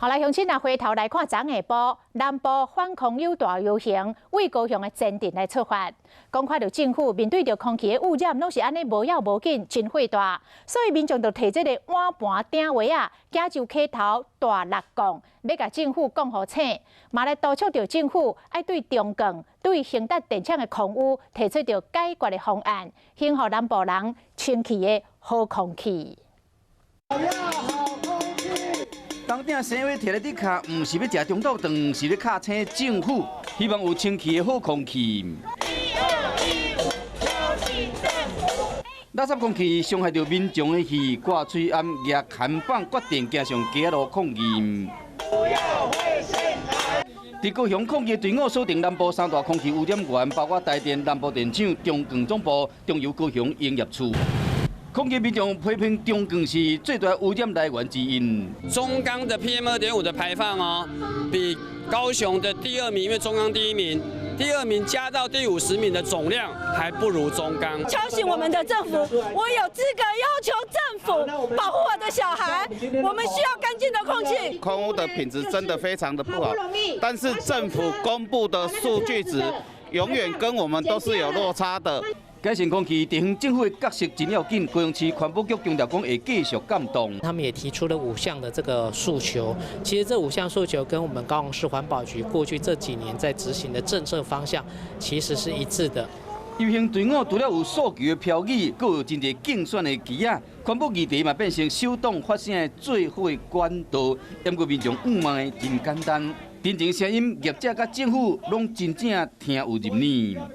好来，乡亲啊，回头来看昨下晡，南部反空有大游行，为高雄的前镇来出发。讲看到政府面对着空气的污染，拢是安尼无要无紧，真火大，所以民众就提这个碗盘鼎话啊，加州溪头大力讲，要甲政府讲好请，嘛来督促着政府爱对中共、对兴达电厂的空污提出着解决的方案，幸好南部人清气的好空气。 当顶生活摕来伫卡，唔是要食中昼饭，是要卡请政府，希望有清气的好空气。垃圾空气伤害到民众的肺，挂嘴暗压看板，决定行上街路抗议。伫高雄抗议队伍锁定南部三大空气污染源，包括台电、南部电厂、中共总部、中油高雄营业处。 空气民众批评中共是最大污染来源之一。中钢的 PM2.5的排放哦，比高雄的第2名，因为中钢第1名，第2名加到第50名的总量还不如中钢。敲醒我们的政府，我有资格要求政府保护我的小孩。我们需要干净的空气。空污的品质真的非常的不好，但是政府公布的数据值永远跟我们都是有落差的。 改善空气，地方政府的角色真要紧。高雄市环保局强调讲会继续监督。他们也提出了5项的这个诉求，其实这5项诉求跟我们高雄市环保局过去这几年在执行的政策方向其实是一致的。游行队伍除了有诉求的标语，更有真侪竞选的旗仔，环保议题嘛变成手动发声的最好的管道。淹过民众不满的真简单，真正声音业者甲政府拢真正听有入耳。